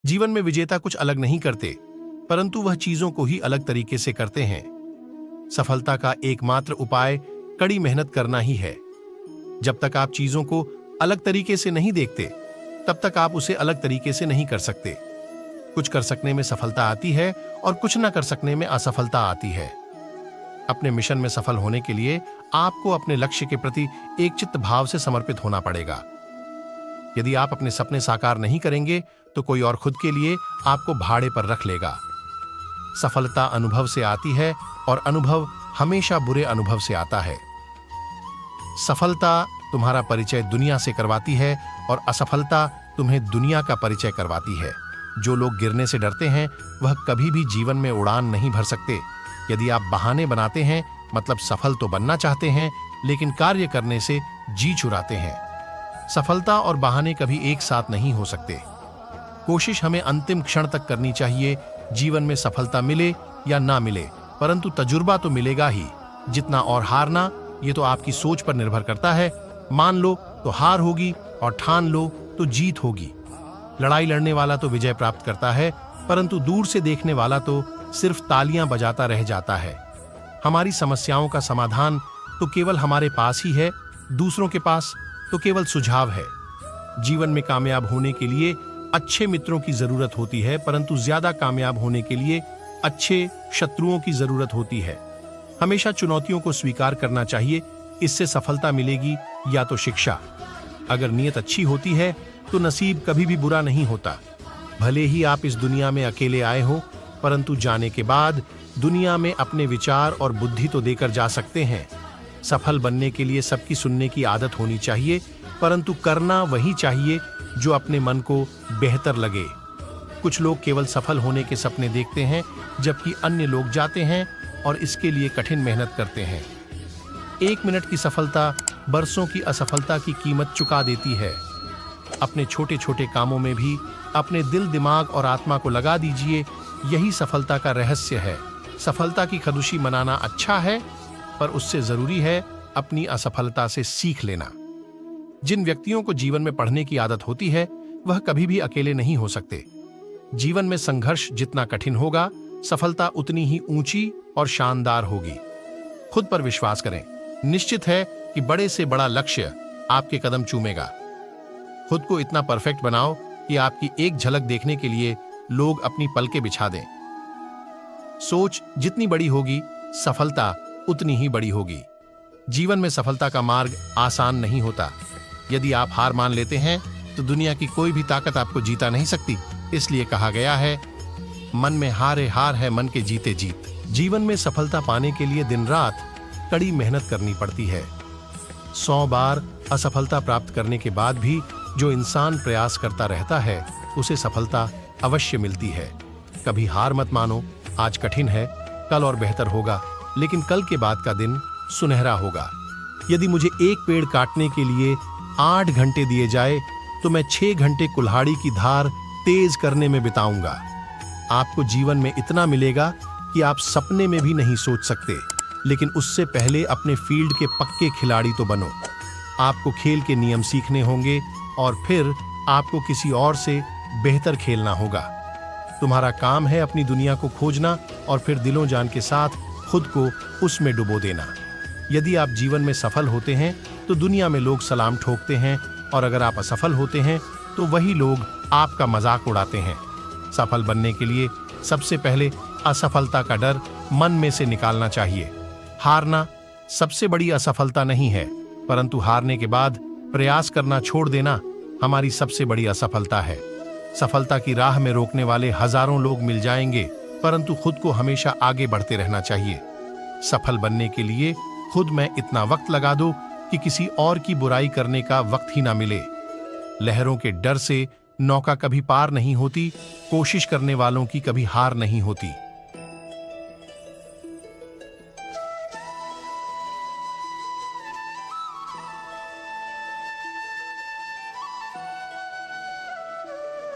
जीवन में विजेता कुछ अलग नहीं करते, परंतु वह चीजों को ही अलग तरीके से करते हैं। सफलता का एकमात्र उपाय कड़ी मेहनत करना ही है। जब तक आप चीजों को अलग तरीके से नहीं देखते, तब तक आप उसे अलग तरीके से नहीं कर सकते। कुछ कर सकने में सफलता आती है और कुछ न कर सकने में असफलता आती है। अपने मिशन में सफल होने के लिए आपको अपने लक्ष्य के प्रति एकचित्त भाव से समर्पित होना पड़ेगा। यदि आप अपने सपने साकार नहीं करेंगे तो कोई और खुद के लिए आपको भाड़े पर रख लेगा। सफलता अनुभव से आती है और अनुभव हमेशा बुरे अनुभव से आता है। सफलता तुम्हारा परिचय दुनिया से करवाती है और असफलता तुम्हें दुनिया का परिचय करवाती है। जो लोग गिरने से डरते हैं वह कभी भी जीवन में उड़ान नहीं भर सकते। यदि आप बहाने बनाते हैं, मतलब सफल तो बनना चाहते हैं लेकिन कार्य करने से जी चुराते हैं। सफलता और बहाने कभी एक साथ नहीं हो सकते। कोशिश हमें अंतिम क्षण तक करनी चाहिए। जीवन में सफलता मिले या ना मिले, परंतु तजुर्बा तो मिलेगा ही। जितना और हारना, ये तो आपकी सोच पर निर्भर करता है। मान लो तो हार होगी और ठान लो तो जीत होगी। लड़ाई लड़ने वाला तो विजय प्राप्त करता है, परंतु दूर से देखने वाला तो सिर्फ तालियां बजाता रह जाता है। हमारी समस्याओं का समाधान तो केवल हमारे पास ही है, दूसरों के पास तो केवल सुझाव है। जीवन में कामयाब होने के लिए अच्छे मित्रों की जरूरत होती है, परंतु ज्यादा कामयाब होने के लिए अच्छे शत्रुओं की जरूरत होती है। हमेशा चुनौतियों को स्वीकार करना चाहिए, इससे सफलता मिलेगी या तो शिक्षा। अगर नीयत अच्छी होती है तो नसीब कभी भी बुरा नहीं होता। भले ही आप इस दुनिया में अकेले आए हो, परंतु जाने के बाद दुनिया में अपने विचार और बुद्धि तो देकर जा सकते हैं। सफल बनने के लिए सबकी सुनने की आदत होनी चाहिए, परंतु करना वही चाहिए जो अपने मन को बेहतर लगे। कुछ लोग केवल सफल होने के सपने देखते हैं, जबकि अन्य लोग जाते हैं और इसके लिए कठिन मेहनत करते हैं। 1 मिनट की सफलता बरसों की असफलता की कीमत चुका देती है। अपने छोटे छोटे कामों में भी अपने दिल, दिमाग और आत्मा को लगा दीजिए, यही सफलता का रहस्य है। सफलता की खुशी मनाना अच्छा है, पर उससे जरूरी है अपनी असफलता से सीख लेना। जिन व्यक्तियों को जीवन में पढ़ने की आदत होती है, वह कभी भी अकेले नहीं हो सकते। जीवन में संघर्ष जितना कठिन होगा, सफलता उतनी ही ऊंची और शानदार होगी। खुद पर विश्वास करें। निश्चित है कि बड़े से बड़ा लक्ष्य आपके कदम चूमेगा। खुद को इतना परफेक्ट बनाओ कि आपकी एक झलक देखने के लिए लोग अपनी पलकें बिछा दें। सोच जितनी बड़ी होगी, सफलता उतनी ही बड़ी होगी। जीवन में सफलता का मार्ग आसान नहीं होता। यदि आप हार मान लेते हैं तो दुनिया की कोई भी ताकत आपको जीता नहीं सकती। इसलिए कहा गया है, मन में हारे हार है, मन के जीते जीत। जीवन में सफलता पाने के लिए दिन रात कड़ी मेहनत करनी पड़ती है। 100 बार असफलता प्राप्त करने के बाद भी जो इंसान प्रयास करता रहता है, उसे सफलता अवश्य मिलती है। कभी हार मत मानो। आज कठिन है, कल और बेहतर होगा, लेकिन कल के बाद का दिन सुनहरा होगा। यदि मुझे एक पेड़ काटने के लिए 8 घंटे दिए जाए तो मैं 6 घंटे कुल्हाड़ी की धार तेज करने में बिताऊंगा। आपको जीवन में इतना मिलेगा कि आप सपने में भी नहीं सोच सकते, लेकिन उससे पहले अपने फील्ड के पक्के खिलाड़ी तो बनो। आपको खेल के नियम सीखने होंगे और फिर आपको किसी और से बेहतर खेलना होगा। तुम्हारा काम है अपनी दुनिया को खोजना और फिर दिलों जान के साथ खुद को उसमें डुबो देना। यदि आप जीवन में सफल होते हैं तो दुनिया में लोग सलाम ठोकते हैं, और अगर आप असफल होते हैं तो वही लोग आपका मजाक उड़ाते हैं। सफल बनने के लिए सबसे पहले असफलता का डर मन में से निकालना चाहिए। हारना सबसे बड़ी असफलता नहीं है, परंतु हारने के बाद प्रयास करना छोड़ देना हमारी सबसे बड़ी असफलता है। सफलता की राह में रोकने वाले हजारों लोग मिल जाएंगे, परंतु खुद को हमेशा आगे बढ़ते रहना चाहिए। सफल बनने के लिए खुद में इतना वक्त लगा दो कि किसी और की बुराई करने का वक्त ही ना मिले। लहरों के डर से नौका कभी पार नहीं होती, कोशिश करने वालों की कभी हार नहीं होती।